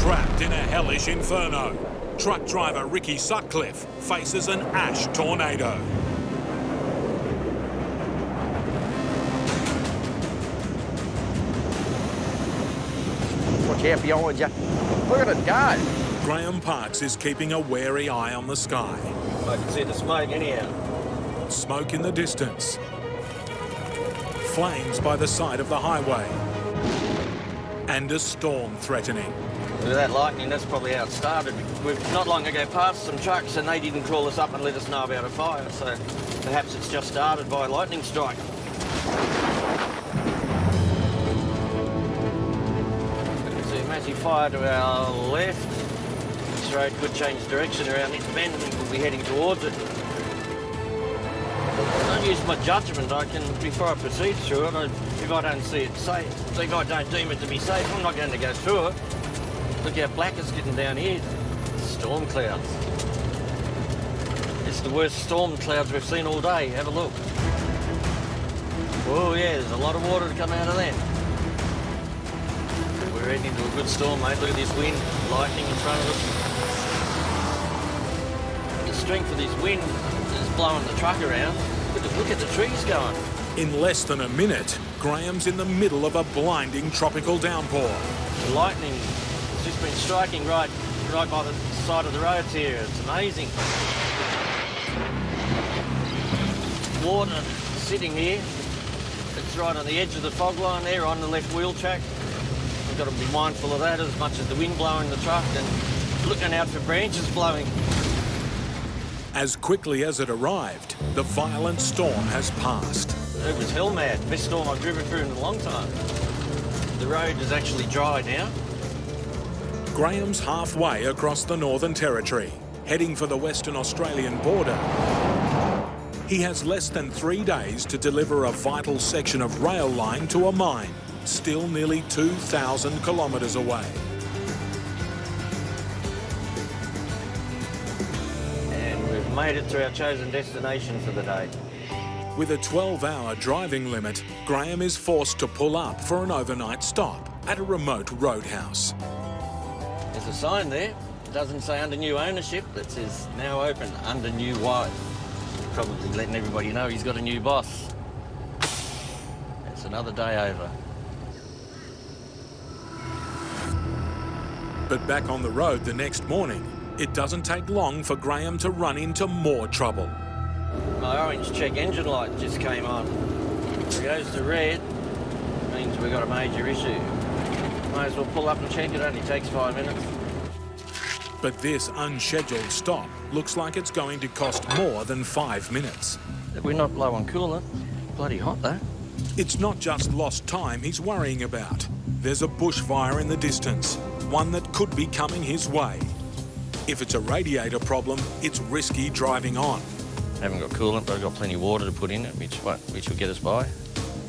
Trapped in a hellish inferno, truck driver Ricky Sutcliffe faces an ash tornado. Watch out behind you. Look at it go. Graham Parks is keeping a wary eye on the sky. I can see the smoke anyhow. Smoke in the distance. Flames by the side of the highway. And a storm threatening. With that lightning, that's probably how it started. We've not long ago passed some trucks and they didn't call us up and let us know about a fire, so perhaps it's just started by a lightning strike. You can see a massive fire to our left. This road could change direction around this bend and we'll be heading towards it. I don't use my judgment. I can, before I proceed through it, if I don't see it safe, if I don't deem it to be safe, I'm not going to go through it. Look how black it's getting down here. Storm clouds. It's the worst storm clouds we've seen all day. Have a look. Oh yeah, there's a lot of water to come out of there. We're heading into a good storm, mate. Look at this wind, lightning in front of us. The strength of this wind is blowing the truck around. Look at the trees going. In less than a minute, Graham's in the middle of a blinding tropical downpour. The lightning has just been striking right by the side of the roads here. It's amazing. Water sitting here. It's right on the edge of the fog line there on the left wheel track. We've got to be mindful of that as much as the wind blowing the truck and looking out for branches blowing. As quickly as it arrived, the violent storm has passed. It was hell mad. Best storm I've driven through in a long time. The road is actually dry now. Graham's halfway across the Northern Territory, heading for the Western Australian border. He has less than 3 days to deliver a vital section of rail line to a mine, still nearly 2,000 kilometres away. Made it to our chosen destination for the day. With a 12-hour driving limit, Graham is forced to pull up for an overnight stop at a remote roadhouse. There's a sign there. It doesn't say under new ownership. That says now open under new wife. Probably letting everybody know he's got a new boss. It's another day over. But back on the road the next morning, it doesn't take long for Graham to run into more trouble. My orange check engine light just came on. If it goes to red, means we've got a major issue. Might as well pull up and check. It only takes 5 minutes. But this unscheduled stop looks like it's going to cost more than 5 minutes. We're not low on coolant. Bloody hot though. It's not just lost time he's worrying about. There's a bushfire in the distance, one that could be coming his way. If it's a radiator problem, it's risky driving on. I haven't got coolant, but I've got plenty of water to put in it, which will get us by.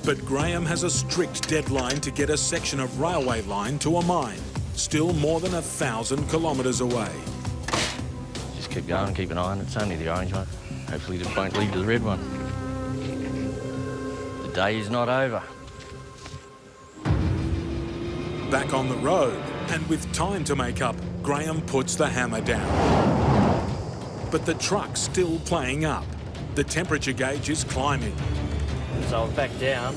But Graham has a strict deadline to get a section of railway line to a mine, still more than 1,000 kilometres away. Just keep going, keep an eye on it. It's only the orange one. Hopefully it won't lead to the red one. The day is not over. Back on the road, and with time to make up, Graham puts the hammer down. But the truck's still playing up. The temperature gauge is climbing. So I've backed down.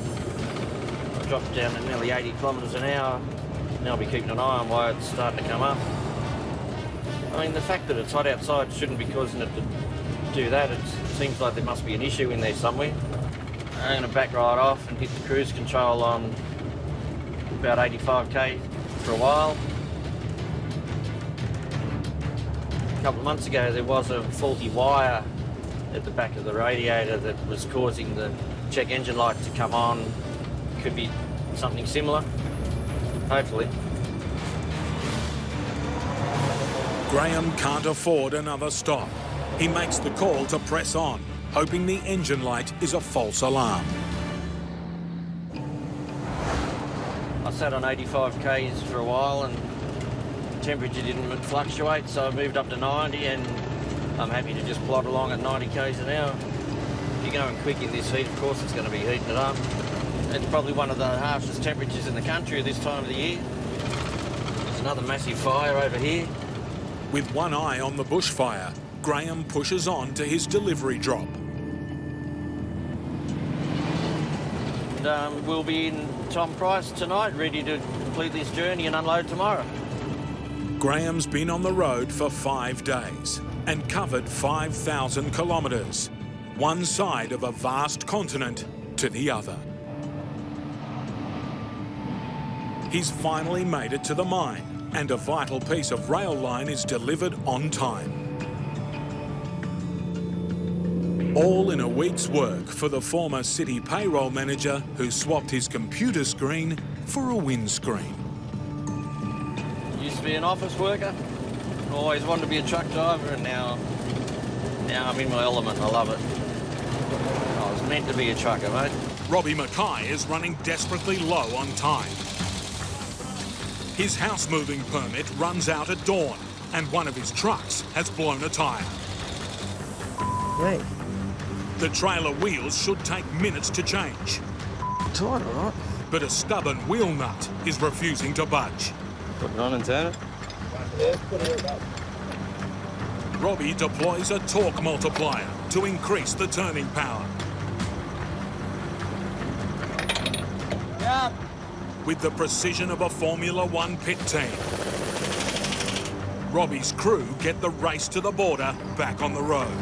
I dropped down to nearly 80 kilometres an hour. Now I'll be keeping an eye on why it's starting to come up. I mean, the fact that it's hot outside shouldn't be causing it to do that. It seems like there must be an issue in there somewhere. I'm going to back right off and hit the cruise control on about 85k for a while. A couple of months ago there was a faulty wire at the back of the radiator that was causing the check engine light to come on. Could be something similar, hopefully. Graham can't afford another stop. He makes the call to press on, hoping the engine light is a false alarm. I sat on 85 k's for a while and temperature didn't fluctuate, so I moved up to 90 and I'm happy to just plod along at 90 k's an hour. If you're going quick in this heat, of course it's going to be heating it up. It's probably one of the harshest temperatures in the country at this time of the year. There's another massive fire over here. With one eye on the bushfire, Graham pushes on to his delivery drop. And we'll be in Tom Price tonight, ready to complete this journey and unload tomorrow. Graham's been on the road for 5 days and covered 5,000 kilometres, one side of a vast continent to the other. He's finally made it to the mine, and a vital piece of rail line is delivered on time. All in a week's work for the former city payroll manager who swapped his computer screen for a windscreen. Used to be an office worker, always wanted to be a truck driver, and now I'm in my element. I love it. I was meant to be a trucker, mate. Robbie Mackay is running desperately low on time. His house moving permit runs out at dawn, and one of his trucks has blown a tyre. Hey, The trailer wheels should take minutes to change, tight, all right. but a stubborn wheel nut is refusing to budge. Put it on and turn it. Robbie deploys a torque multiplier to increase the turning power. Yeah. With the precision of a Formula One pit team, Robbie's crew get the race to the border back on the road.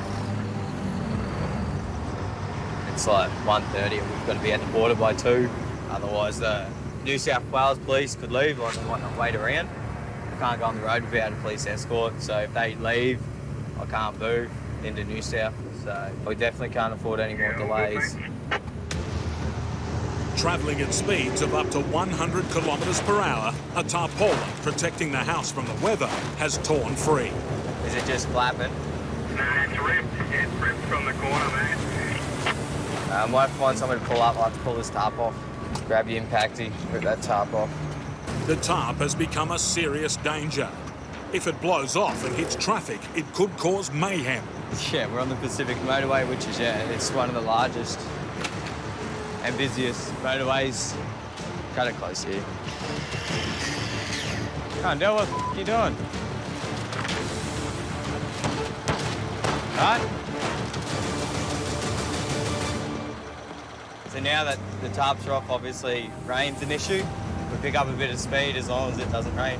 It's like 1:30 and we've got to be at the border by 2. Otherwise the New South Wales police could leave, like they might not wait around. I can't go on the road without a police escort, so if they leave, I can't move into New South. So we definitely can't afford any more delays. Travelling at speeds of up to 100 kilometres per hour, a tarpaulin protecting the house from the weather has torn free. Is it just flapping? No, it's ripped. It's ripped from the corner, mate. I might find someone to pull up. I'll have to pull this tarp off. Grab the impacty, rip that tarp off. The tarp has become a serious danger. If it blows off and hits traffic, it could cause mayhem. Yeah, we're on the Pacific Motorway, which is, it's one of the largest and busiest motorways. Cut it close here. Can't do what you doing. Right? So now that the tarps are off, obviously rain's an issue. We pick up a bit of speed as long as it doesn't rain.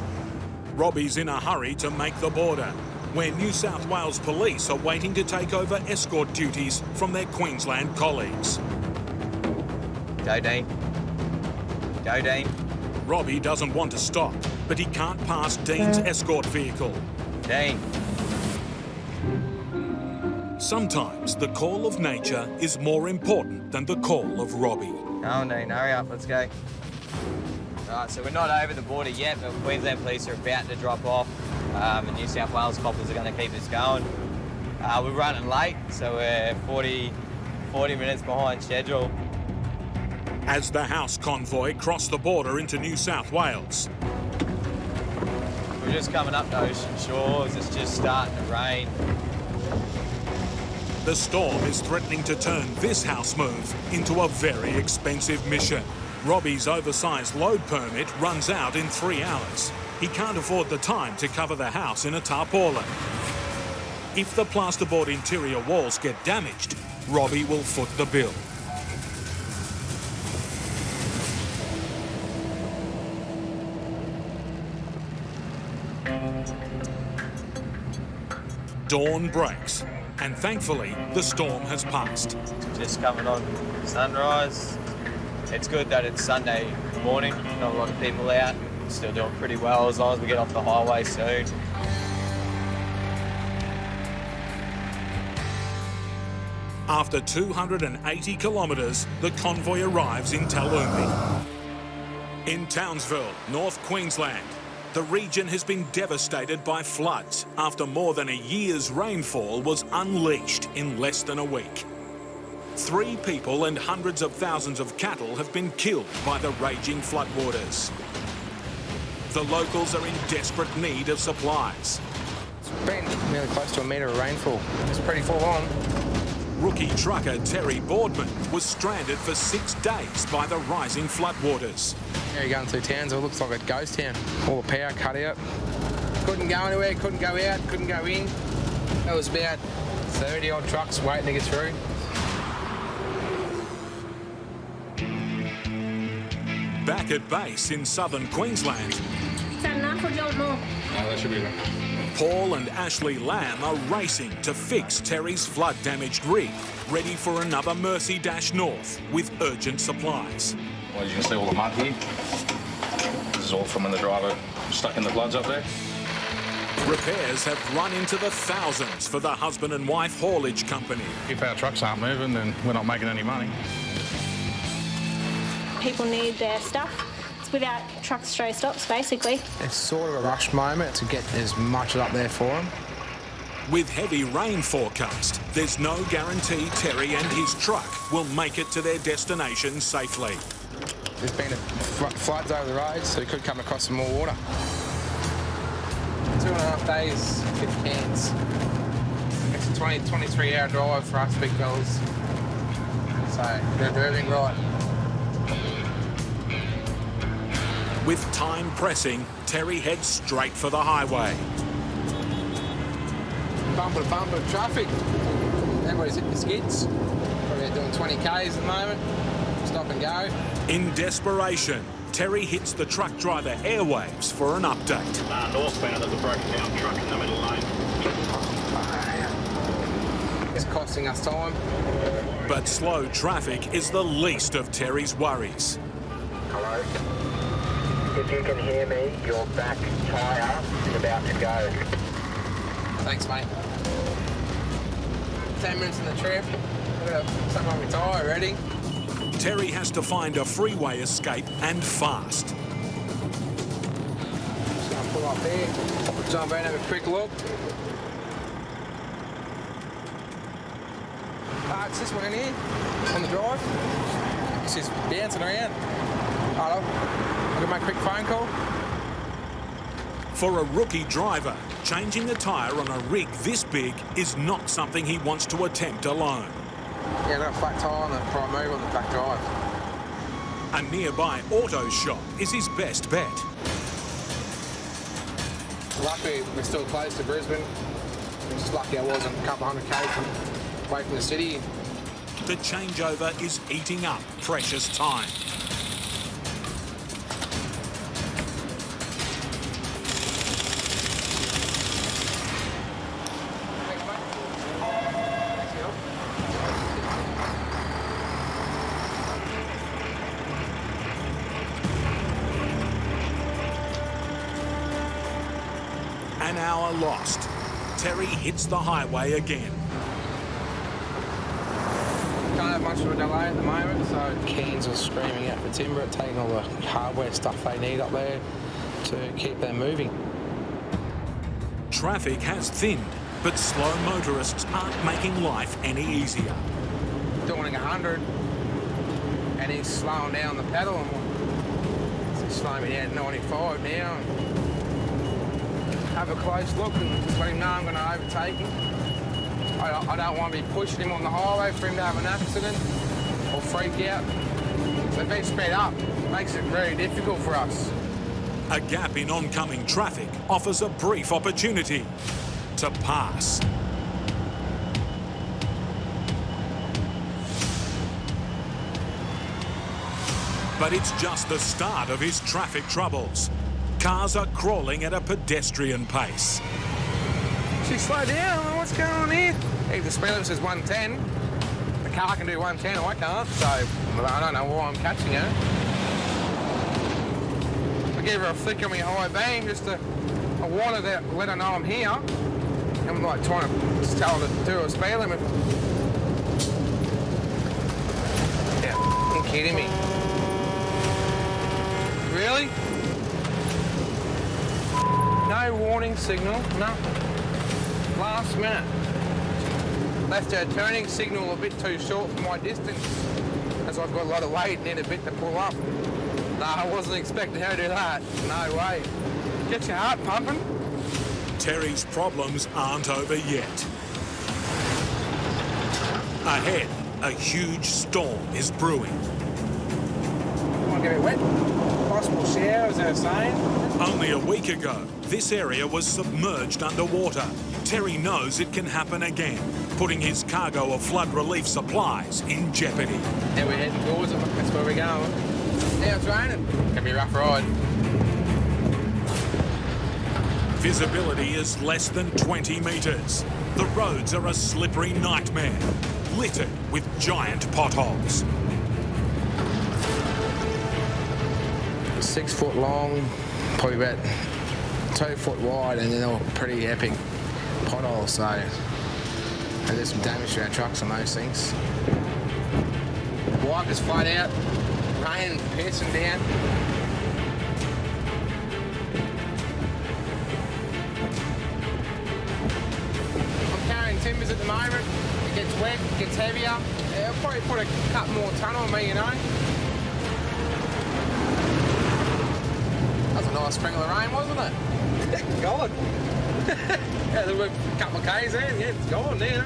Robbie's in a hurry to make the border, where New South Wales police are waiting to take over escort duties from their Queensland colleagues. Go, Dean. Go, Dean. Robbie doesn't want to stop, but he can't pass Dean's escort vehicle. Dean. Sometimes the call of nature is more important than the call of Robbie. Come on, Dean, hurry up, let's go. Right, so we're not over the border yet, but Queensland police are about to drop off. And New South Wales coppers are going to keep us going. We're running late, so we're 40 minutes behind schedule. As the house convoy cross the border into New South Wales, We're just coming up to ocean shores, it's just starting to rain. the storm is threatening to turn this house move into a very expensive mission. Robbie's oversized load permit runs out in 3 hours. He can't afford the time to cover the house in a tarpaulin. If the plasterboard interior walls get damaged, Robbie will foot the bill. Dawn breaks, and thankfully, the storm has passed. Just coming on sunrise. It's good that it's Sunday morning, not a lot of people out. Still doing pretty well as long as we get off the highway soon. After 280 kilometres, the convoy arrives in Talumi. In Townsville, North Queensland, the region has been devastated by floods after more than a year's rainfall was unleashed in less than a week. 3 people and hundreds of thousands of cattle have been killed by the raging floodwaters. The locals are in desperate need of supplies. It's been nearly close to a metre of rainfall. It's pretty full on. Rookie trucker Terry Boardman was stranded for 6 days by the rising floodwaters. Yeah, you're going through towns, it looks like a ghost town. All the power cut out. Couldn't go anywhere, couldn't go out, couldn't go in. There was about 30 odd trucks waiting to get through. Back at base in southern Queensland, Is that enough or do you want more? No, that should be enough. Paul and Ashley Lamb are racing to fix Terry's flood-damaged rig, ready for another Mercy dash north with urgent supplies. Well, as you can see all the mud here. This is all from when the driver was stuck in the floods up there. Repairs have run into the thousands for the husband and wife haulage company. If our trucks aren't moving, then we're not making any money. People need their stuff. It's without truck stray stops, basically. It's sort of a rush moment to get as much up there for them. With heavy rain forecast, there's no guarantee Terry and his truck will make it to their destination safely. There's been floods over the roads, so we could come across some more water. 2.5 days, 50 cans. It's a 23-hour drive for us big fellas. So we're driving right. With time pressing, Terry heads straight for the highway. Bumper to bumper traffic. Everybody's hitting the skids. Probably doing 20 Ks at the moment. Stop and go. In desperation, Terry hits the truck driver airwaves for an update. Northbound, there's a broken down truck in the middle lane. It's costing us time. But slow traffic is the least of Terry's worries. Hello? If you can hear me, your back tyre is about to go. Thanks, mate. 10 minutes in the trip. Got something on my tyre already. Terry has to find a freeway escape and fast. Just gonna pull up there, jump in, have a quick look. It's this one here, on the drive. It's just bouncing around. Hello, I'm gonna make a quick phone call. For a rookie driver, changing a tyre on a rig this big is not something he wants to attempt alone. Yeah, I've got a flat tyre on the prime move on the back drive. A nearby auto shop is his best bet. Luckily, we're still close to Brisbane. I'm just lucky I wasn't a couple hundred k's away from the city. The changeover is eating up precious time. An hour lost. Terry hits the highway again. Can't have much of a delay at the moment, so cans are screaming out for timber, taking all the hardware stuff they need up there to keep them moving. Traffic has thinned, but slow motorists aren't making life any easier. Doing 100, and he's slowing down the pedal, and he's slowing me down to 95 now. Have a close look and just let him know I'm going to overtake him. I don't want to be pushing him on the highway for him to have an accident or freak out. So if he's sped up, it makes it very difficult for us. A gap in oncoming traffic offers a brief opportunity to pass. But it's just the start of his traffic troubles. Cars are crawling at a pedestrian pace. She slowed down. What's going on here? Hey, the speed limit says 110. The car can do 110, I can't, so I don't know why I'm catching her. I gave her a flick on my high beam just to, I wanted to let her know I'm here. I'm like trying to just tell her to do a speed limit. Yeah, you're kidding me. Really? No warning signal, nothing. Last minute. Left her turning signal a bit too short for my distance, as I've got a lot of weight and a bit to pull up. No, I wasn't expecting her to do that. No way. Get your heart pumping. Terry's problems aren't over yet. Ahead, a huge storm is brewing. Want to get it wet? Possible showers, they're saying. Only a week ago, this area was submerged underwater. Terry knows it can happen again, putting his cargo of flood relief supplies in jeopardy. Now we're heading towards it, that's where we're going. Now it's raining. Gonna be a rough ride. Visibility is less than 20 metres. The roads are a slippery nightmare, littered with giant potholes. 6 foot long, probably about 2 foot wide, and then they're pretty epic potholes, so and there's some damage to our trucks on those things. Wipers flat out, rain piercing down. I'm carrying timbers at the moment. It gets wet, it gets heavier. I'll probably put a couple more ton on me, you know. That was a nice sprinkle of rain, wasn't it? It's gone. Yeah, there were a couple of Ks in, yeah, it's gone now.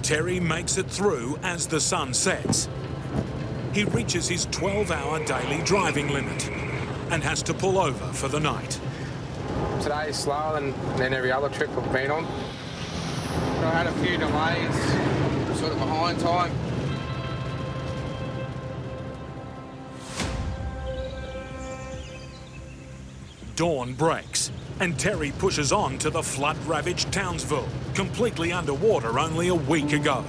Terry makes it through as the sun sets. He reaches his 12-hour daily driving limit and has to pull over for the night. Today's slower than every other trip I've been on. I had a few delays, sort of behind time. Dawn breaks, and Terry pushes on to the flood-ravaged Townsville, completely underwater only a week ago.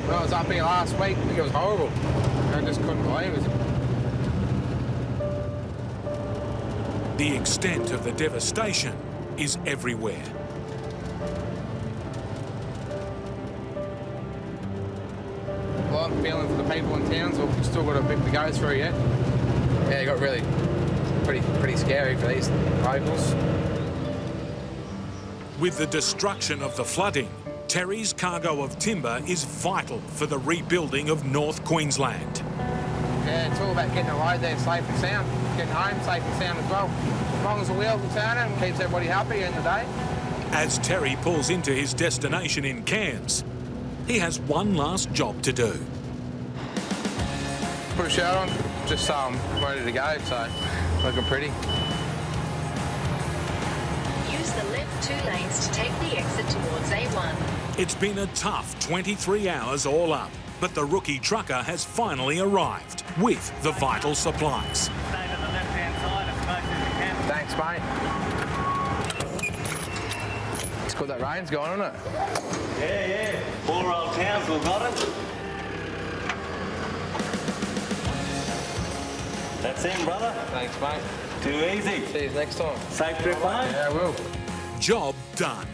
When I was up here last week, I think it was horrible. I just couldn't believe it. The extent of the devastation is everywhere. Well, I'm feeling for the people in Townsville. We've still got a bit to go through yet. Yeah, it got really pretty scary for these locals. With the destruction of the flooding, Terry's cargo of timber is vital for the rebuilding of North Queensland. Yeah, it's all about getting the road there safe and sound, getting home safe and sound as well. As long as the wheels are turning and keeps everybody happy in the day. As Terry pulls into his destination in Cairns, he has one last job to do. Put a shirt on, just so I'm ready to go, so looking pretty. Use the left 2 lanes to take the exit towards A1. It's been a tough 23 hours all up, but the rookie trucker has finally arrived with the vital supplies. Stay to the left-hand side as close as you can. Thanks, mate. It's good that rain's gone, isn't it? Yeah. Poor old Townsville got it. That's him, brother. Thanks, mate. Too easy. See you next time. Safe trip home. Yeah, I will. Job done.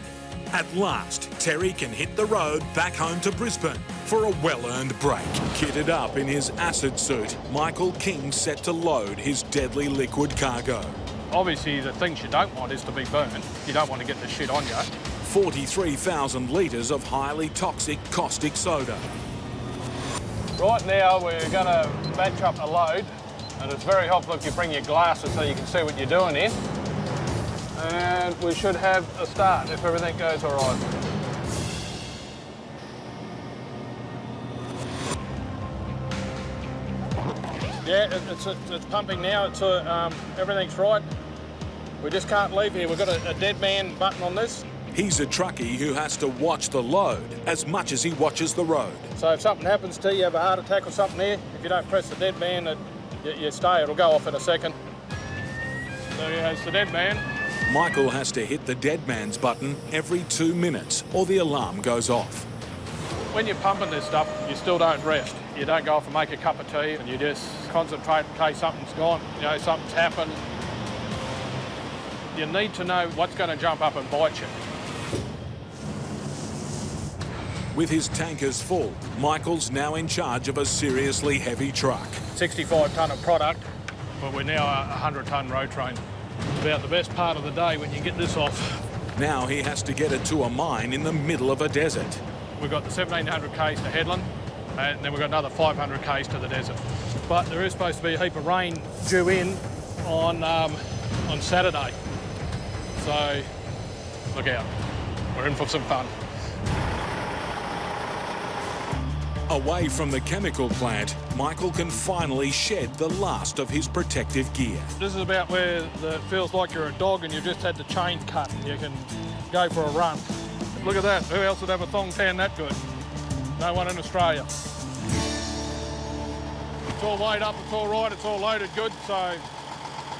At last, Terry can hit the road back home to Brisbane for a well-earned break. Kitted up in his acid suit, Michael King's set to load his deadly liquid cargo. Obviously, the things you don't want is to be burned. You don't want to get the shit on you. 43,000 litres of highly toxic caustic soda. Right now, we're going to batch up a load, and it's very helpful if you bring your glasses so you can see what you're doing here. And we should have a start if everything goes all right. Yeah, it's pumping now. Everything's right. We just can't leave here. We've got a dead man button on this. He's a truckie who has to watch the load as much as he watches the road. So if something happens to you, you have a heart attack or something here, if you don't press the dead man, you stay. It'll go off in a second. So yeah, it's the dead man. Michael has to hit the dead man's button every 2 minutes or the alarm goes off. When you're pumping this stuff, you still don't rest. You don't go off and make a cup of tea and you just concentrate in case something's gone, something's happened. You need to know what's going to jump up and bite you. With his tankers full, Michael's now in charge of a seriously heavy truck. 65 tonne of product, but we're now a 100 tonne road train. About the best part of the day when you get this off. Now he has to get it to a mine in the middle of a desert. We've got the 1,700 k's to Headland, and then we've got another 500 k's to the desert. But there is supposed to be a heap of rain due in on Saturday. So look out, we're in for some fun. Away from the chemical plant, Michael can finally shed the last of his protective gear. This is about where it feels like you're a dog and you've just had the chain cut and you can go for a run. Look at that. Who else would have a thong tan that good? No one in Australia. It's all weighed up, it's all right, it's all loaded good, so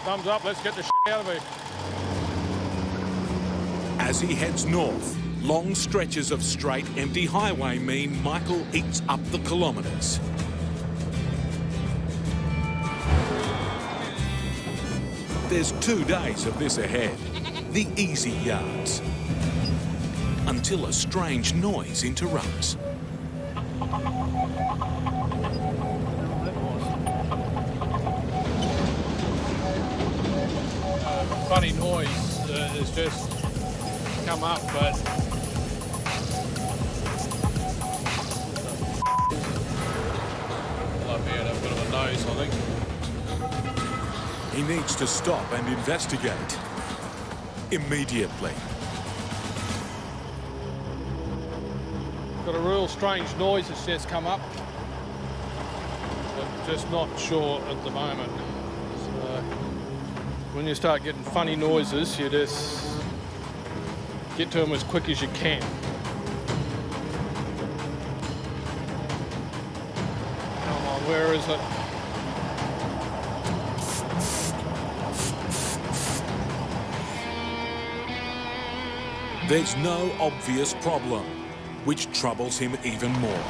thumbs up, let's get the shit out of here. As he heads north, long stretches of straight, empty highway mean Michael eats up the kilometres. There's 2 days of this ahead, the easy yards, until a strange noise interrupts. Funny noise has just come up, but I've had a bit of a nose, I think. He needs to stop and investigate immediately. Got a real strange noise that's just come up. I'm just not sure at the moment. So, when you start getting funny noises, you just get to them as quick as you can. Come on, where is it? There's no obvious problem, which troubles him even more.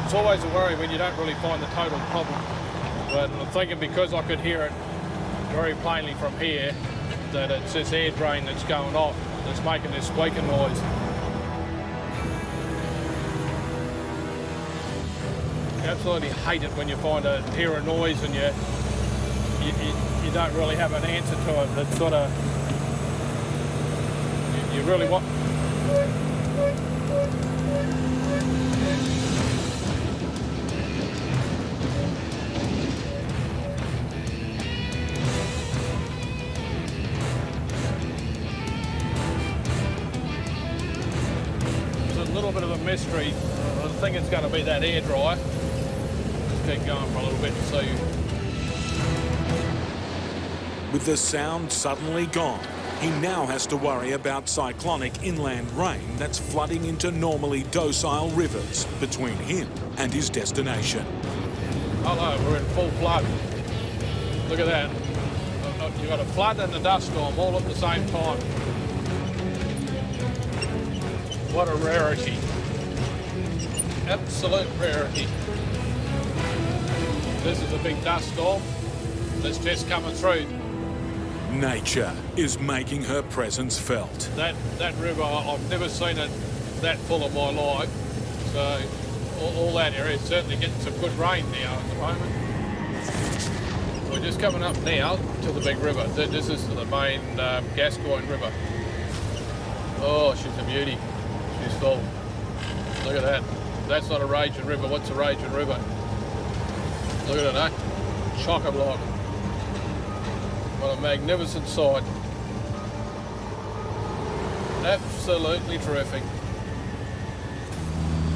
It's always a worry when you don't really find the total problem. But I'm thinking because I could hear it very plainly from here, that it's this air drain that's going off that's making this squeaking noise. I absolutely hate it when you hear a noise and you don't really have an answer to it. It's sort of, you really want. Bit of a mystery. I think it's going to be that air dryer. Just keep going for a little bit and see. With the sound suddenly gone, he now has to worry about cyclonic inland rain that's flooding into normally docile rivers between him and his destination. Hello, we're in full flood. Look at that. You've got a flood and a dust storm all at the same time. What a rarity. Absolute rarity. This is a big dust storm that's just coming through. Nature is making her presence felt. That river, I've never seen it that full in my life. So all that area is certainly getting some good rain now at the moment. We're just coming up now to the big river. This is the main Gascoyne River. Oh, she's a beauty. She's full. Look at that. That's not a raging river. What's a raging river? Look at it, eh? Chock-a-block. What a magnificent sight. Absolutely terrific.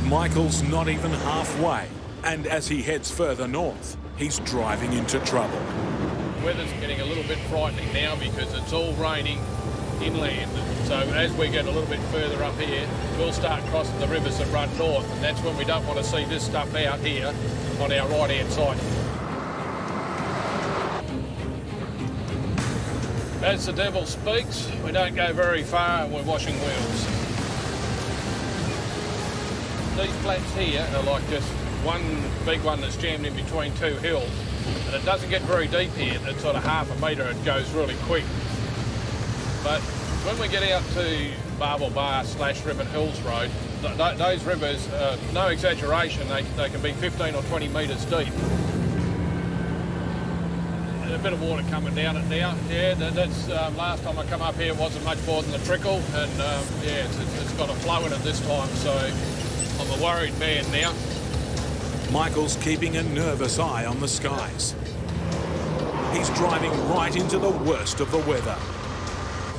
Michael's not even halfway, and as he heads further north, he's driving into trouble. The weather's getting a little bit frightening now because it's all raining inland. So as we get a little bit further up here, we'll start crossing the rivers that run north, and that's when we don't want to see this stuff out here on our right-hand side. As the devil speaks, we don't go very far and we're washing wheels. These flats here are like just one big one that's jammed in between two hills, and it doesn't get very deep here. It's sort of half a metre, it goes really quick. But when we get out to Barwell Bar / Ribbon Hills Road, those rivers, no exaggeration, they can be 15 or 20 metres deep. A bit of water coming down it now. Yeah, that's last time I come up here it wasn't much more than a trickle, and yeah, it's got a flow in it this time, so I'm a worried man now. Michael's keeping a nervous eye on the skies. He's driving right into the worst of the weather.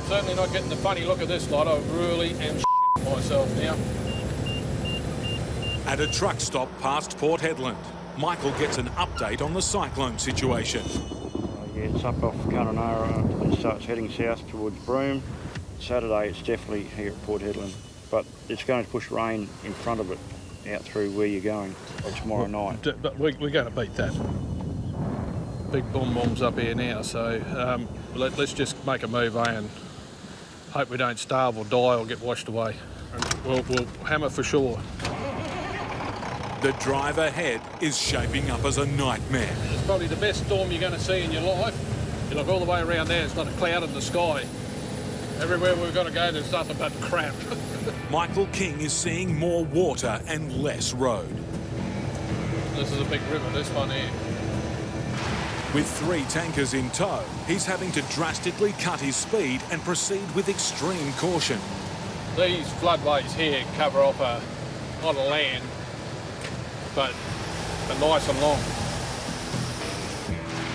Certainly not getting the funny look of this lot. I really am shitting myself now. At a truck stop past Port Hedland, Michael gets an update on the cyclone situation. Yeah, it's up off Kununurra and starts heading south towards Broome. Saturday it's definitely here at Port Hedland, but it's going to push rain in front of it out through where you're going tomorrow night. But we're going to beat that. Big bombs up here now, so let's just make a move, and hope we don't starve or die or get washed away. And we'll hammer for sure. The drive ahead is shaping up as a nightmare. It's probably the best storm you're going to see in your life. You look all the way around there, it's not a cloud in the sky. Everywhere we've got to go, there's nothing but crap. Michael King is seeing more water and less road. This is a big river, this one here. With 3 tankers in tow, he's having to drastically cut his speed and proceed with extreme caution. These floodways here cover off a lot of land, but they're nice and long.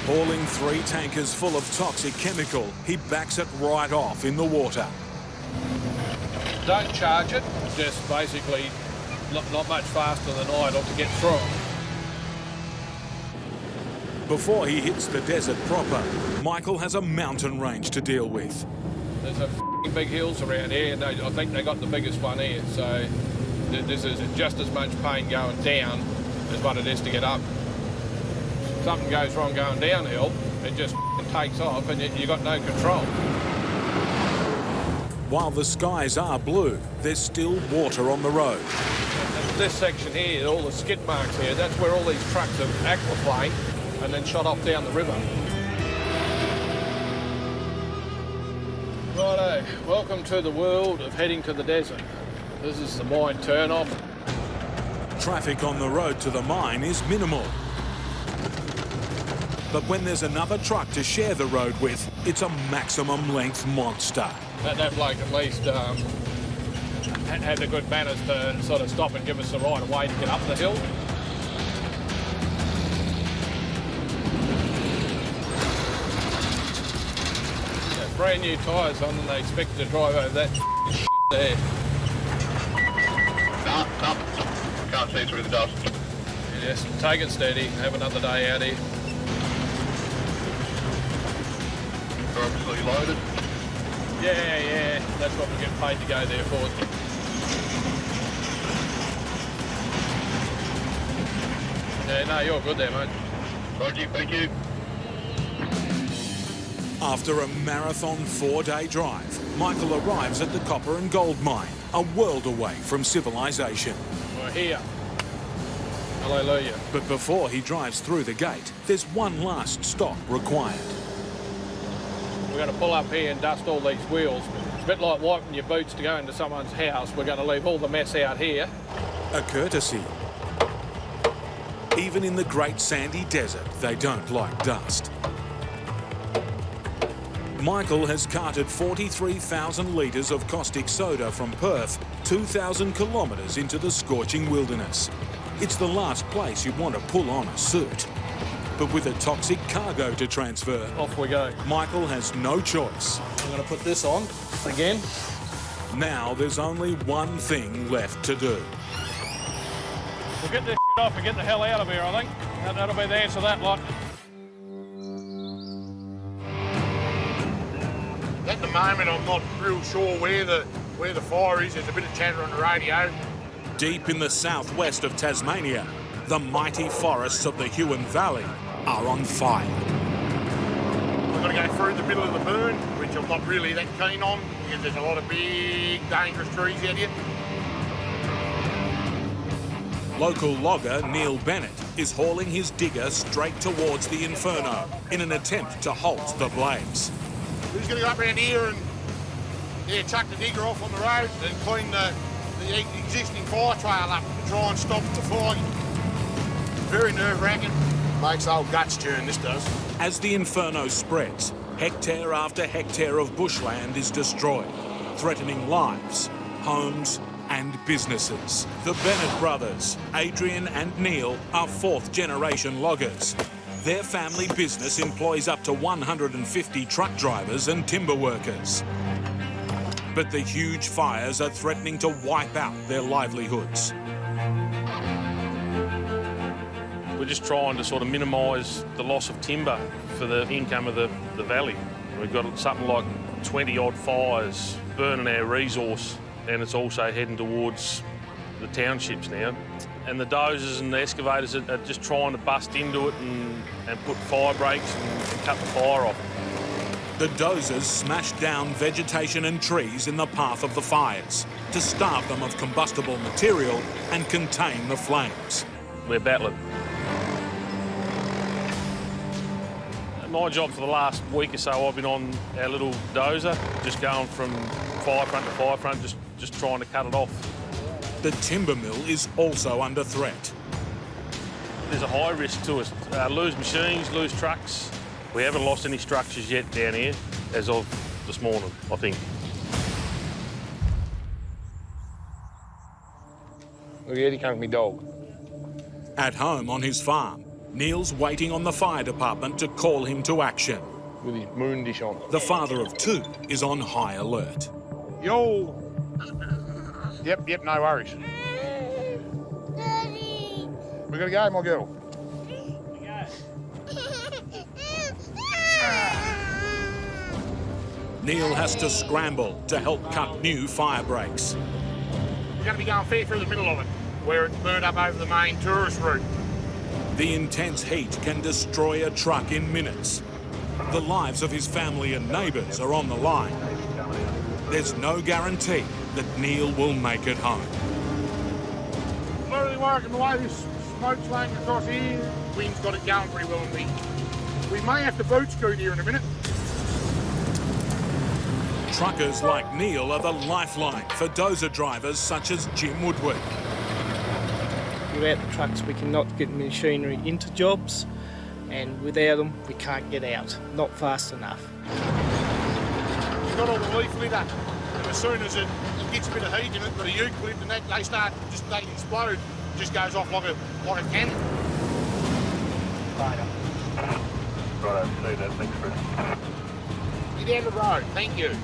Hauling 3 tankers full of toxic chemical, he backs it right off in the water. Don't charge it, just basically not much faster than idle to get through. Before he hits the desert proper, Michael has a mountain range to deal with. There's a big hills around here, and I think they got the biggest one here, so this is just as much pain going down as what it is to get up. If something goes wrong going downhill, it just takes off and you got no control. While the skies are blue, there's still water on the road. And this section here, all the skid marks here, that's where all these trucks have aquaplaned and then shot off down the river. Righto, welcome to the world of heading to the desert. This is the mine turn-off. Traffic on the road to the mine is minimal. But when there's another truck to share the road with, it's a maximum length monster. That bloke at least had the good manners to sort of stop and give us the right of way to get up the hill. Yeah, brand new tyres on and they expect to drive over that shit there. No, can't see through the dust. Yes, take it steady, have another day out here. You're obviously loaded. Yeah, that's what we get paid to go there for. Yeah, no, you're good there, mate. Roger, thank you. After a marathon 4-day drive, Michael arrives at the copper and gold mine, a world away from civilization. We're here. Hallelujah. But before he drives through the gate, there's one last stop required. We're going to pull up here and dust all these wheels. It's a bit like wiping your boots to go into someone's house. We're going to leave all the mess out here. A courtesy. Even in the great sandy desert, they don't like dust. Michael has carted 43,000 litres of caustic soda from Perth 2,000 kilometres into the scorching wilderness. It's the last place you want to pull on a suit. But with a toxic cargo to transfer, off we go. Michael has no choice. I'm going to put this on again. Now there's only one thing left to do. We'll get this shit off and get the hell out of here, I think. That'll be the answer to that lot. At the moment, I'm not real sure where the fire is. There's a bit of chatter on the radio. Deep in the southwest of Tasmania, the mighty forests of the Huon Valley are on fire. We've got to go through the middle of the burn, which I'm not really that keen on, because there's a lot of big, dangerous trees out here. Local logger Neil Bennett is hauling his digger straight towards the inferno in an attempt to halt the blaze. Who's going to go up around here and chuck the digger off on the road and clean the existing fire trail up to try and stop the fire? Very nerve-wracking. Makes old guts turn, this does. As the inferno spreads, hectare after hectare of bushland is destroyed, threatening lives, homes and businesses. The Bennett brothers, Adrian and Neil, are fourth-generation loggers. Their family business employs up to 150 truck drivers and timber workers. But the huge fires are threatening to wipe out their livelihoods. We're just trying to sort of minimise the loss of timber for the income of the valley. We've got something like 20-odd fires burning our resource, and it's also heading towards the townships now. And the dozers and the excavators are just trying to bust into it and put fire breaks and cut the fire off. The dozers smash down vegetation and trees in the path of the fires to starve them of combustible material and contain the flames. We're battling. My job for the last week or so, I've been on our little dozer, just going from fire front to fire front, just trying to cut it off. The timber mill is also under threat. There's a high risk to us. Lose machines, lose trucks. We haven't lost any structures yet down here, as of this morning, I think. Look, Eddie comes with me dog. At home on his farm, Neil's waiting on the fire department to call him to action. With his moon dish on. The father of two is on high alert. Yo! Yep, no worries. We're gonna go, my girl. Neil has to scramble to help cut new fire breaks. We're gonna be going fair through the middle of it, where it's burned up over the main tourist route. The intense heat can destroy a truck in minutes. The lives of his family and neighbours are on the line. There's no guarantee that Neil will make it home. Slowly working the way this smoke's laying across here. Wind's got it going pretty well, and we may have to boot scoot here in a minute. Truckers like Neil are the lifeline for dozer drivers such as Jim Woodward. Without the trucks, we cannot get machinery into jobs, and without them, we can't get out, not fast enough. You've got all the leaf litter, and as soon as it gets a bit of heat in it, got a eucalypt and that, they explode. It just goes off like a cannon. Right, see that, thanks for it. Get down the road, thank you.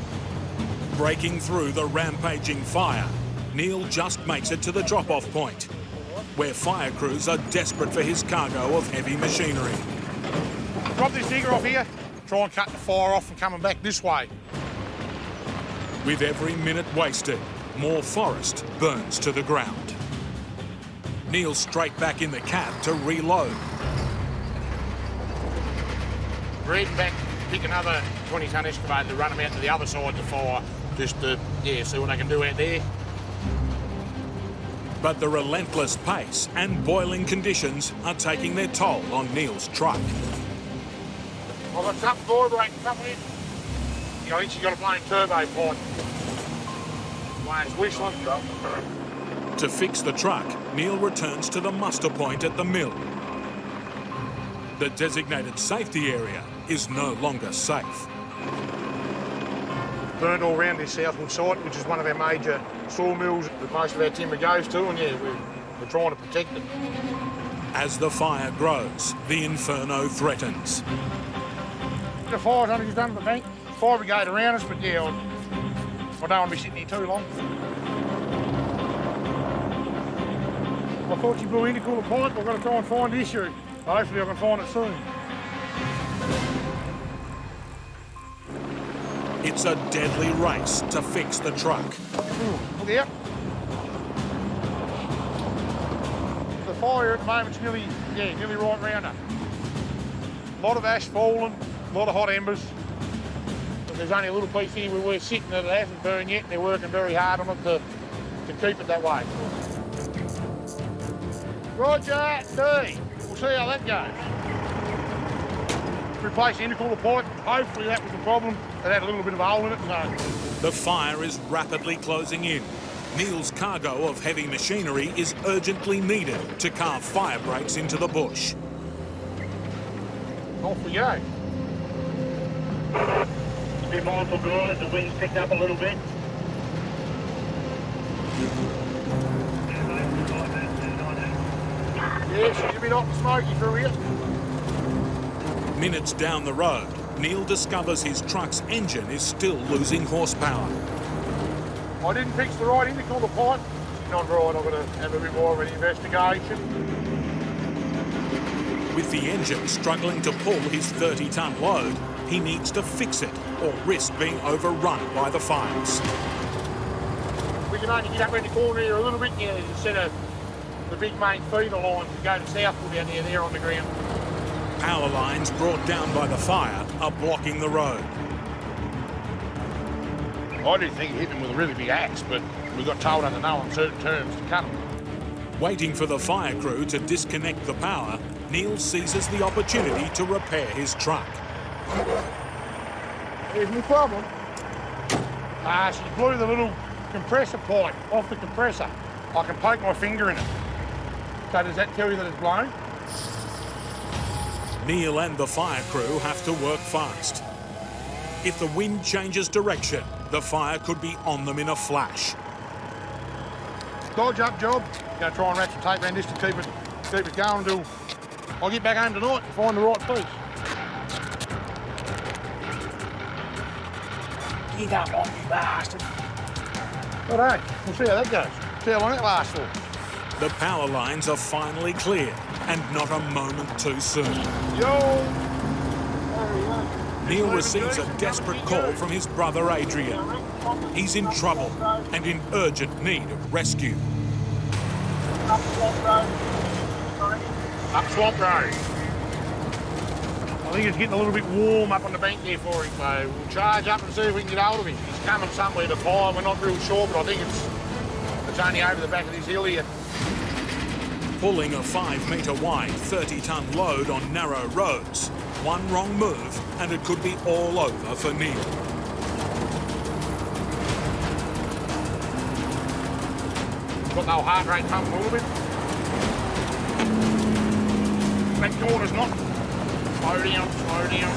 Breaking through the rampaging fire, Neil just makes it to the drop-off point, where fire crews are desperate for his cargo of heavy machinery. Drop this digger off here, try and cut the fire off and coming back this way. With every minute wasted, more forest burns to the ground. Neil's straight back in the cab to reload. We're heading back, pick another 20-tonne excavator to run them out to the other side of the fire, just to, see what they can do out there. But the relentless pace and boiling conditions are taking their toll on Neil's truck. I've got something forward brake, something in. I think she's got a blown turbo pipe. Why it's whistling. To fix the truck, Neil returns to the muster point at the mill. The designated safety area is no longer safe. Burned all around this Southwood site, which is one of our major sawmills that most of our timber goes to, and we're trying to protect it. As the fire grows, the inferno threatens. The fire's only just done the bank. Fire brigade around us, but I don't want to be sitting here too long. I thought she blew intercooler pipe. I've got to try and find the issue. Hopefully I can find it soon. It's a deadly race to fix the truck. Look out. The fire at the moment's nearly right round her. A lot of ash falling, a lot of hot embers. But there's only a little piece here where we're sitting that it hasn't burned yet, and they're working very hard on it to keep it that way. Roger, D. We'll see how that goes. Replace the intercooler pipe. Hopefully that was the problem. It had a little bit of a hole in it, so... The fire is rapidly closing in. Neil's cargo of heavy machinery is urgently needed to carve fire breaks into the bush. Off we go. Be mindful, guys, the wind's picked up a little bit. Yeah, she's a bit hot and smoky through here. Minutes down the road, Neil discovers his truck's engine is still losing horsepower. I didn't fix the right intercooler pipe. Not right, I've got to have a bit more of an investigation. With the engine struggling to pull his 30-tonne load, he needs to fix it or risk being overrun by the fires. We can only get up around the corner here a little bit, instead of the big main feeder line to go to Southwood down there on the ground. Power lines brought down by the fire are blocking the road. I didn't think it hit them with a really big axe, but we got told under no uncertain terms to cut them. Waiting for the fire crew to disconnect the power, Neil seizes the opportunity to repair his truck. Here's my problem. She blew the little compressor pipe off the compressor. I can poke my finger in it. So does that tell you that it's blown? Neil and the fire crew have to work fast. If the wind changes direction, the fire could be on them in a flash. Dodge up job. Gonna try and wrap some tape around this to keep it going until I get back home tonight and find the right piece. Get up on me, bastard. Righto, we'll see how that goes. See how long it lasts for. The power lines are finally cleared, and not a moment too soon. Yo! Neil receives a desperate call from his brother Adrian. He's in trouble and in urgent need of rescue. Up Swamp Road. I think it's getting a little bit warm up on the bank there for him, so we'll charge up and see if we can get hold of him. He's coming somewhere to fire, we're not real sure, but I think it's only over the back of this hill here. Pulling a 5-metre wide 30-tonne load on narrow roads. One wrong move and it could be all over for Neil. Got no heart rate pumping a little bit. That corner's not. Slow down, slow down.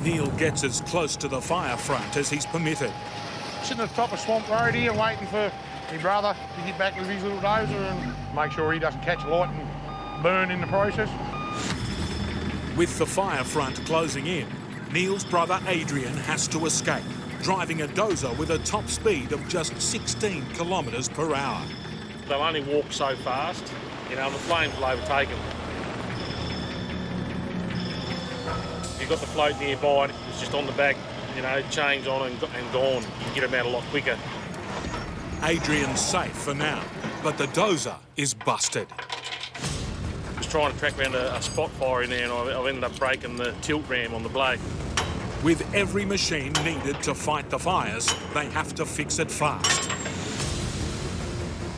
Neil gets as close to the fire front as he's permitted. Sitting at the top of Swamp Road here, waiting for my brother to get back with his little dozer and make sure he doesn't catch light and burn in the process. With the fire front closing in, Neil's brother Adrian has to escape, driving a dozer with a top speed of just 16 kilometres per hour. They'll only walk so fast, the flames will overtake them. You've got the float nearby, it's just on the back, chains on and gone. You can get them out a lot quicker. Adrian's safe for now, but the dozer is busted. Just trying to track around a spot fire in there and I've ended up breaking the tilt ram on the blade. With every machine needed to fight the fires, they have to fix it fast.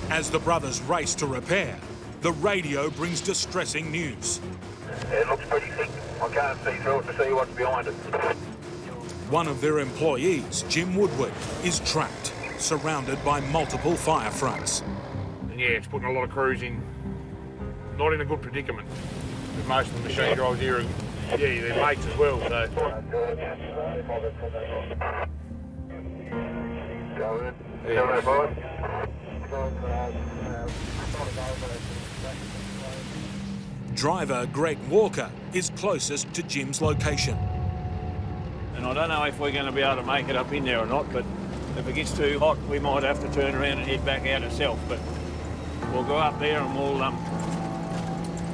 As the brothers race to repair, the radio brings distressing news. It looks pretty thick. I can't see through it to see what's behind it. One of their employees, Jim Woodward, is trapped, surrounded by multiple fire fronts. And yeah, it's putting a lot of crews in, not in a good predicament. Most of the machine drivers here are, they're mates as well, so. Driver Greg Walker is closest to Jim's location. And I don't know if we're going to be able to make it up in there or not, but if it gets too hot, we might have to turn around and head back out itself. But we'll go up there and we'll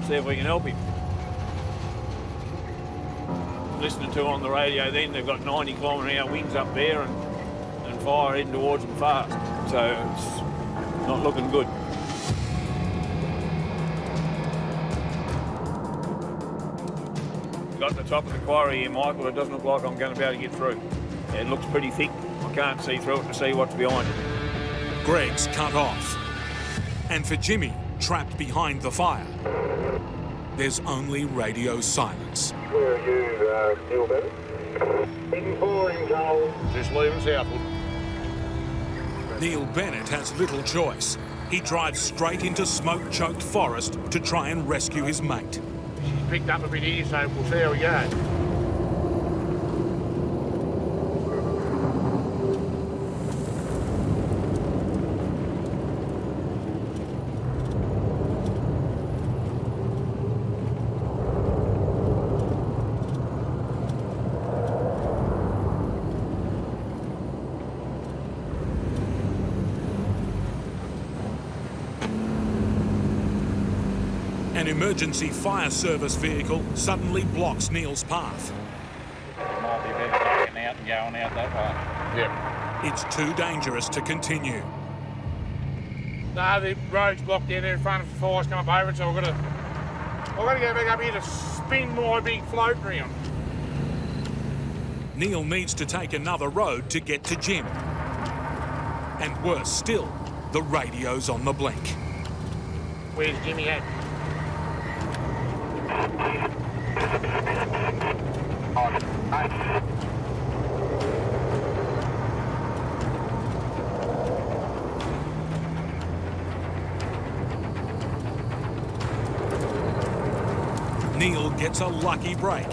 see if we can help him. Listening to on the radio then, they've got 90 km/h winds up there and fire heading towards them fast. So it's not looking good. Got the top of the quarry here, Michael. It doesn't look like I'm going to be able to get through. It looks pretty thick. I can't see through it to see what's behind it. Greg's cut off. And for Jimmy, trapped behind the fire, there's only radio silence. Where are you, Neil Bennett? In pouring cold. Just leaving Southwood. Neil Bennett has little choice. He drives straight into smoke-choked forest to try and rescue his mate. She's picked up a bit here, so we'll see how we go. An emergency fire service vehicle suddenly blocks Neil's path. It might be better backing out and going out that way. Yep. It's too dangerous to continue. No, the road's blocked down there in front of the fire's come up over it, so I've got to go back up here to spin my big float round. Neil needs to take another road to get to Jim. And worse still, the radio's on the blink. Where's Jimmy at? Neil gets a lucky break.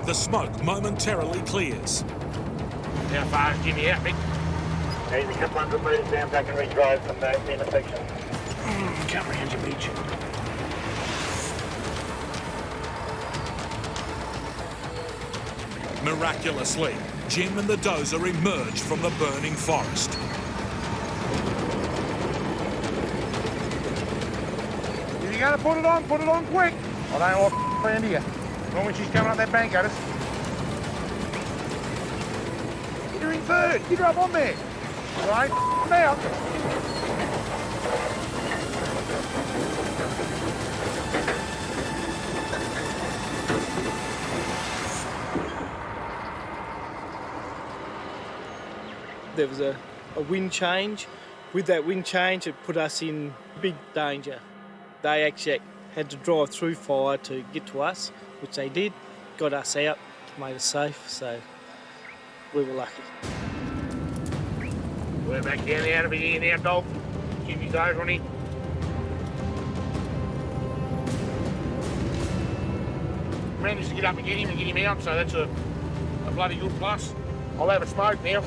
The smoke momentarily clears. How far is Jimmy out, Mick? He's a couple hundred metres down back and redrive from the intersection. Come round your beach. Miraculously, Jim and the dozer emerge from the burning forest. If you're going to put it on quick. I don't know what around here. As long as she's coming up that bank at us. Get her in third. Get her up on there. All right, now. There was a wind change. With that wind change, it put us in big danger. They actually had to drive through fire to get to us, which they did, got us out, made us safe, so we were lucky. We're back down out of here now, dog. Jimmy's over on him. Managed to get up and get him out, so that's a bloody good plus. I'll have a smoke now.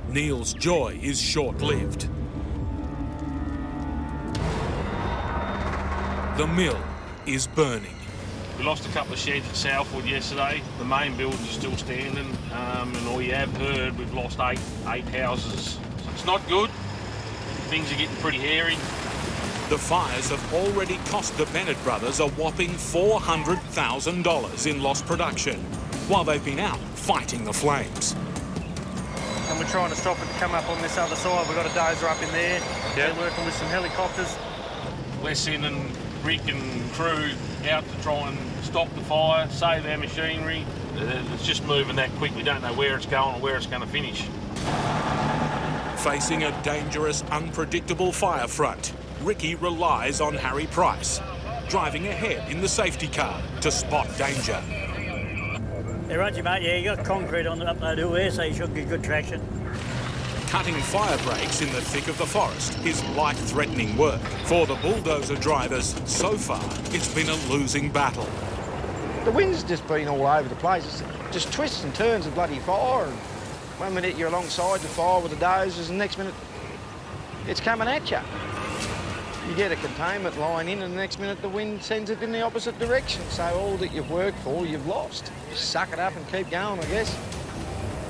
Neil's joy is short-lived. The mill is burning. We lost a couple of sheds at Southwood yesterday. The main buildings are still standing, and all you have heard, we've lost eight houses. So it's not good. Things are getting pretty hairy. The fires have already cost the Bennett brothers a whopping $400,000 in lost production, while they've been out fighting the flames. And we're trying to stop it to come up on this other side. We've got a dozer up in there. Yep. They're working with some helicopters. Lesson and Rick and crew out to try and stop the fire, save our machinery. It's just moving that quick. We don't know where it's going or where it's going to finish. Facing a dangerous, unpredictable fire front, Ricky relies on Harry Price, driving ahead in the safety car to spot danger. Hey, roger, mate. Yeah, you got concrete on up that hill there, so you should get good traction. Cutting fire breaks in the thick of the forest is life-threatening work. For the bulldozer drivers, so far, it's been a losing battle. The wind's just been all over the place. It's just twists and turns of bloody fire. And one minute you're alongside the fire with the dozers, and the next minute it's coming at you. You get a containment line in, and the next minute the wind sends it in the opposite direction. So all that you've worked for, you've lost. You suck it up and keep going, I guess.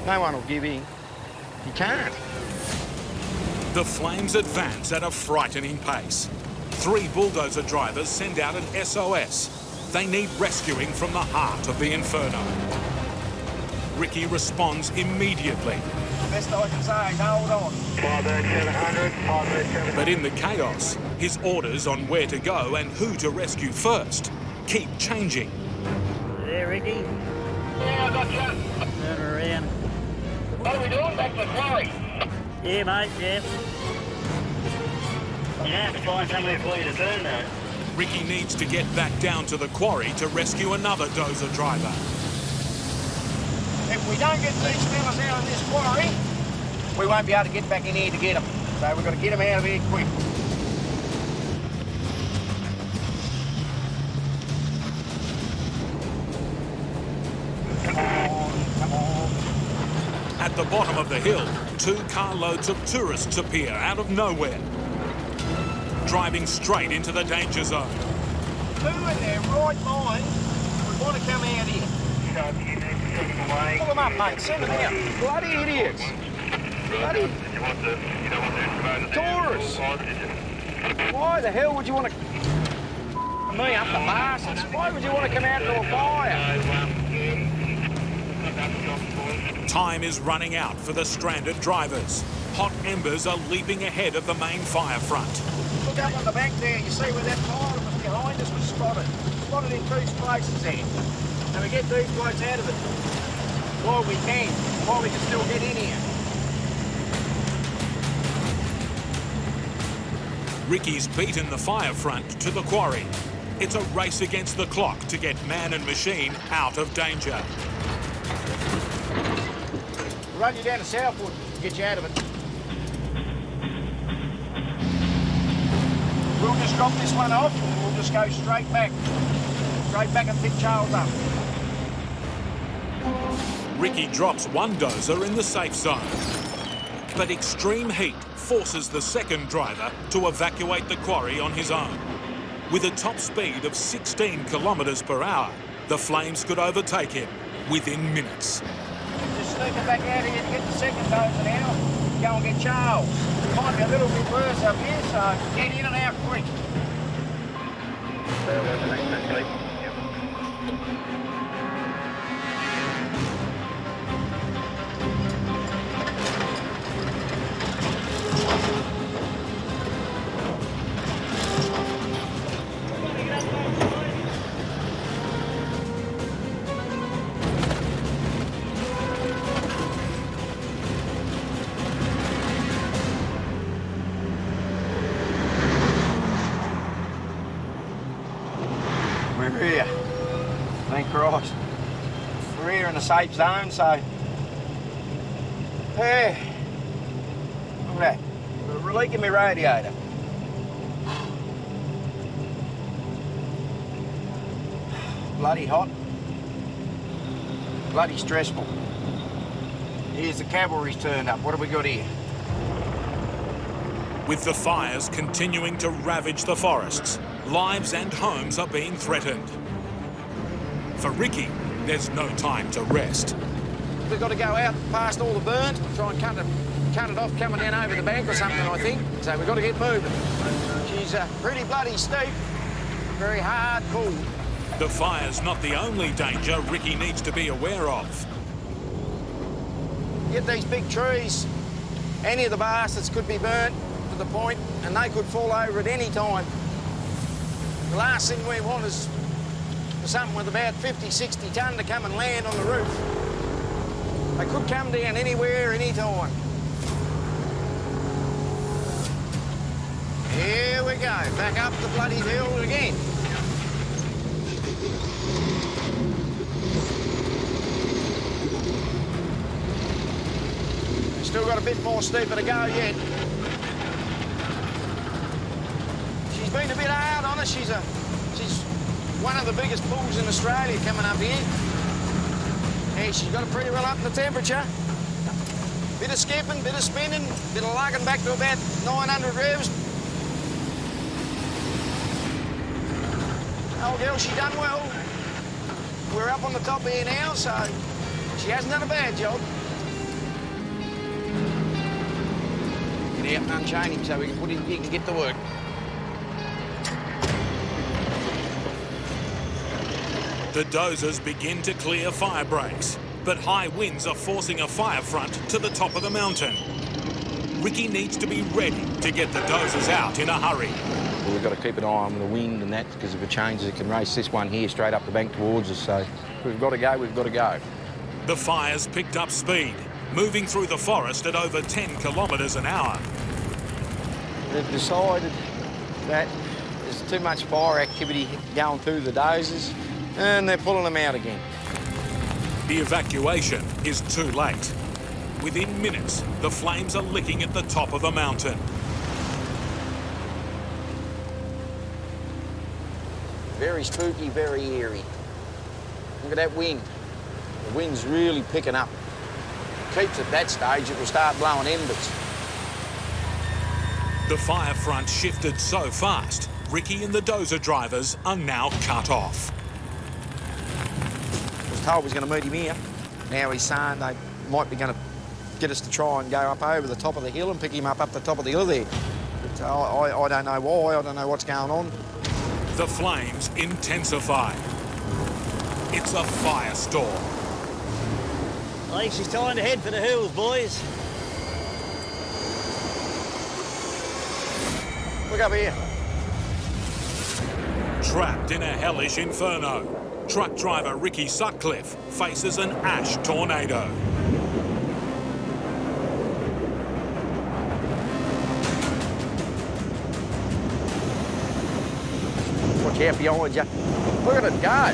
No one will give in. You can't. The flames advance at a frightening pace. 3 bulldozer drivers send out an SOS. They need rescuing from the heart of the inferno. Ricky responds immediately. Best I can say, hold on. 50700, But in the chaos, his orders on where to go and who to rescue first keep changing. There, Ricky. Yeah, I got you. Turn around. What are we doing? Back to the quarry? Yeah, mate, yeah. You're going to have to find somewhere for you to turn, though. Ricky needs to get back down to the quarry to rescue another dozer driver. If we don't get these fellas out of this quarry, we won't be able to get back in here to get them. So we've got to get them out of here quick. Come on. At the bottom of the hill, 2 carloads of tourists appear out of nowhere, driving straight into the danger zone. Who in their right mind would want to come out here? Pull them up, mate. Send them out. Bloody idiots. Bloody Taurus! Why the hell would you want to me up the bastards? Why would you want to come out into a fire? Time is running out for the stranded drivers. Hot embers are leaping ahead of the main fire front. Look up on the back there, you see where that fire was behind us was spotted. Spotted in two places there. And we get these blokes out of it while we can, while we can still get in here. Ricky's beaten the fire front to the quarry. It's a race against the clock to get man and machine out of danger. Run you down to Southwood to get you out of it. We'll just drop this one off and we'll just go straight back. Straight back and pick Charles up. Ricky drops one dozer in the safe zone. But extreme heat forces the second driver to evacuate the quarry on his own. With a top speed of 16 kilometres per hour, the flames could overtake him within minutes. Just sneaking back out here to get the second dozer now. Go and get Charles. It might be a little bit worse up here, so get in and out quick. We're here. Thank Christ. We're here in a safe zone, so... Hey. Look at that. We're leaking my radiator. Bloody hot. Bloody stressful. Here's the cavalry's turned up. What have we got here? With the fires continuing to ravage the forests, lives and homes are being threatened. For Ricky, there's no time to rest. We've got to go out past all the burnt, try and cut it off coming down over the bank or something, I think. So we've got to get moving. She's pretty bloody steep, very hard pull. The fire's not the only danger Ricky needs to be aware of. Get these big trees. Any of the bastards could be burnt to the point, and they could fall over at any time. The last thing we want is for something with about 50, 60 tonne to come and land on the roof. They could come down anywhere, anytime. Here we go, back up the bloody hill again. Still got a bit more steeper to go yet. She's been a bit hard on us. She's one of the biggest pools in Australia coming up here. Yeah, she's got it pretty well up in the temperature. Bit of skipping, bit of spinning, bit of lugging back to about 900 revs. Old girl, she done well. We're up on the top here now, so she hasn't done a bad job. Get out and unchain him so we can put him, he can get to work. The dozers begin to clear fire breaks, but high winds are forcing a fire front to the top of the mountain. Ricky needs to be ready to get the dozers out in a hurry. Well, we've got to keep an eye on the wind and that, because if it changes, it can race this one here straight up the bank towards us, so we've got to go, we've got to go. The fire's picked up speed, moving through the forest at over 10 kilometres an hour. They've decided that there's too much fire activity going through the dozers, and they're pulling them out again. The evacuation is too late. Within minutes, the flames are licking at the top of the mountain. Very spooky, very eerie. Look at that wind. The wind's really picking up. Keeps at that stage, it will start blowing embers. The fire front shifted so fast, Ricky and the dozer drivers are now cut off. I was told we was going to meet him here. Now he's saying they might be going to get us to try and go up over the top of the hill and pick him up the top of the hill there. But I don't know why, I don't know what's going on. The flames intensify. It's a firestorm. I think she's time to head for the hills, boys. Look up here. Trapped in a hellish inferno, truck driver Ricky Sutcliffe faces an ash tornado. Watch out behind you. Look at it go.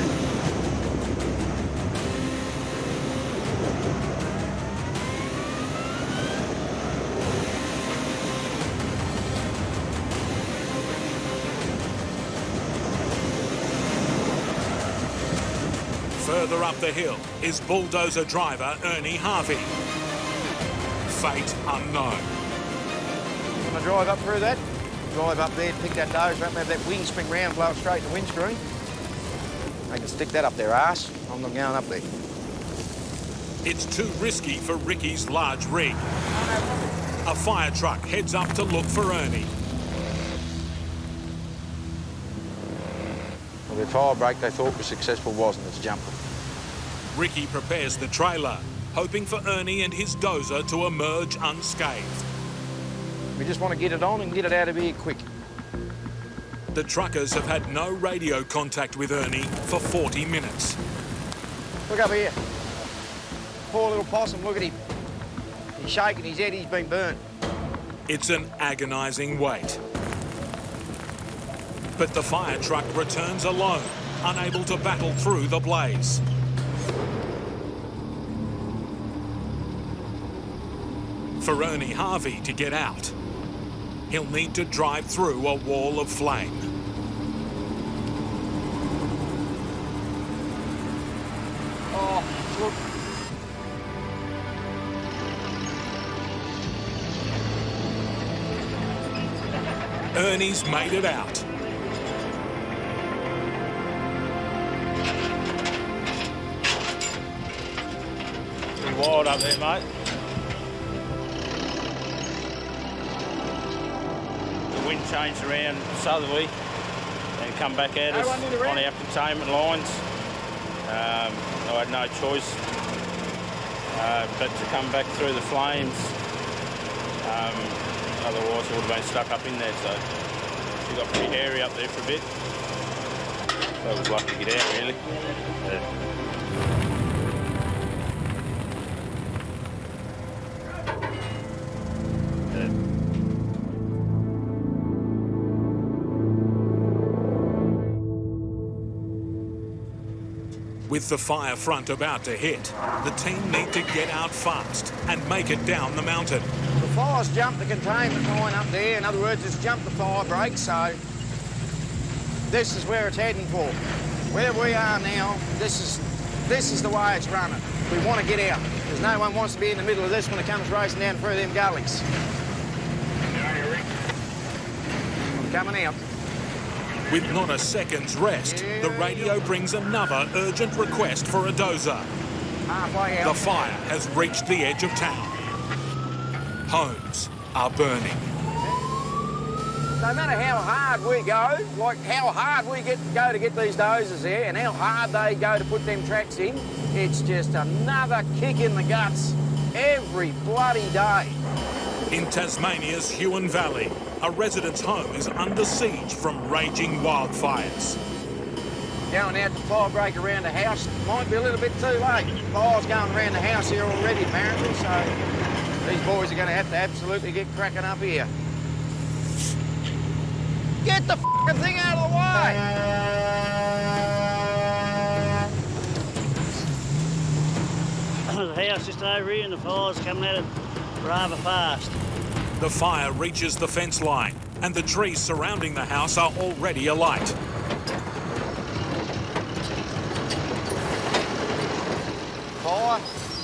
Further up the hill is bulldozer driver Ernie Harvey. Fate unknown. Want to drive up through that? Drive up there, pick that dozer up, have that wing spring round, blow it straight to the windscreen. They can stick that up their arse. I'm not going up there. It's too risky for Ricky's large rig. A fire truck heads up to look for Ernie. Well, their fire break they thought was successful wasn't, it's jumping. Ricky prepares the trailer, hoping for Ernie and his dozer to emerge unscathed. We just want to get it on and get it out of here quick. The truckers have had no radio contact with Ernie for 40 minutes. Look up here. Poor little possum, look at him. He's shaking his head, he's been burnt. It's an agonising wait. But the fire truck returns alone, unable to battle through the blaze. For Ernie Harvey to get out, he'll need to drive through a wall of flame. Oh, look. Ernie's made it out. Pretty wild up there, mate. The wind changed around southerly and come back at us on our containment lines. I had no choice but to come back through the flames. Otherwise I would have been stuck up in there, so we got pretty hairy up there for a bit. So I was lucky to get out, really. With the fire front about to hit, the team need to get out fast and make it down the mountain. The fire's jumped the containment line up there. In other words, it's jumped the fire break, so this is where it's heading for. Where we are now, this is the way it's running. We want to get out, because no one wants to be in the middle of this when it comes racing down through them gullies. I'm coming out. With not a second's rest, the radio brings another urgent request for a dozer. Halfway out. The fire has reached the edge of town. Homes are burning. No matter how hard we go, like how hard we go to get these dozers there and how hard they go to put them tracks in, it's just another kick in the guts every bloody day. In Tasmania's Huon Valley, a resident's home is under siege from raging wildfires. Going out to fire break around the house might be a little bit too late. Fire's going around the house here already, apparently, so these boys are going to have to absolutely get cracking up here. Get the f***ing thing out of the way! There's a house just over here and the fire's coming at it rather fast. The fire reaches the fence line and the trees surrounding the house are already alight. Fire,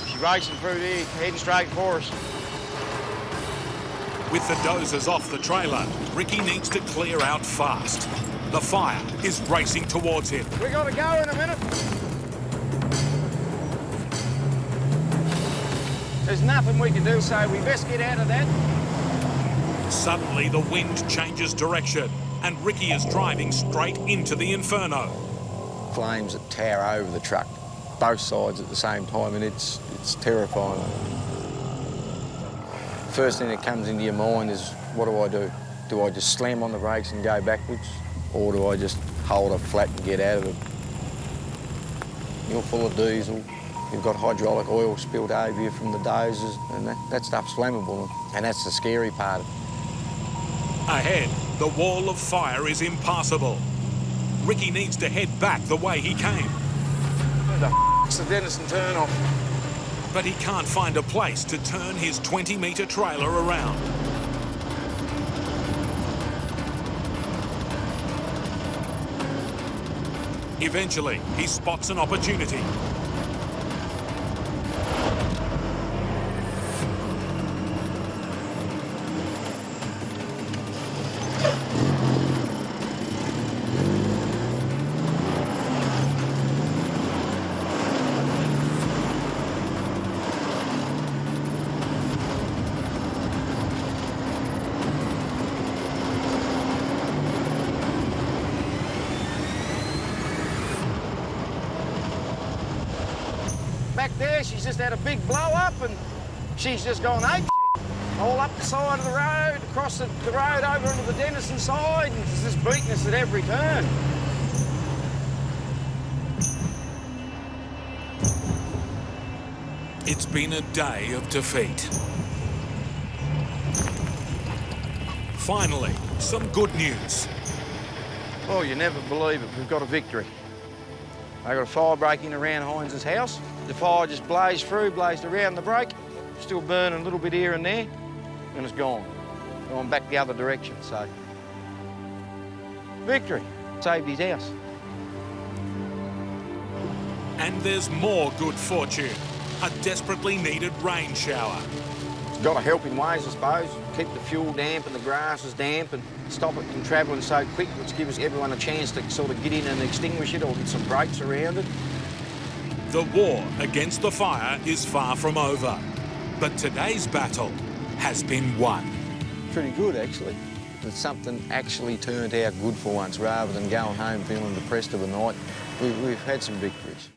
she's racing through there, heading straight for us. With the dozers off the trailer, Ricky needs to clear out fast. The fire is racing towards him. We gotta go in a minute. There's nothing we can do, so we best get out of that. Suddenly, the wind changes direction, and Ricky is driving straight into the inferno. Flames that tower over the truck, both sides at the same time, and it's terrifying. First thing that comes into your mind is, what do? Do I just slam on the brakes and go backwards, or do I just hold it flat and get out of it? You're full of diesel, you've got hydraulic oil spilled over you from the dozers, and that stuff's flammable, and that's the scary part. Ahead, the wall of fire is impassable. Ricky needs to head back the way he came. Where the f***'s the Denison turn off? But he can't find a place to turn his 20-metre trailer around. Eventually, he spots an opportunity. Back there, she's just had a big blow up and she's just gone ape shit. All up the side of the road, across the road over into the Denison side, and there's just beating us at every turn. It's been a day of defeat. Finally, some good news. Oh, you never believe it, we've got a victory. I got a fire breaking around Hines' house. The fire just blazed through, blazed around the break, still burning a little bit here and there, and it's gone. Going back the other direction, so. Victory. Saved his house. And there's more good fortune. A desperately needed rain shower. It's got to help in ways, I suppose. Keep the fuel damp and the grasses damp and stop it from travelling so quick, which gives everyone a chance to sort of get in and extinguish it or get some brakes around it. The war against the fire is far from over, but today's battle has been won. Pretty good, actually. That something actually turned out good for once, rather than going home feeling depressed of a night. We've had some victories.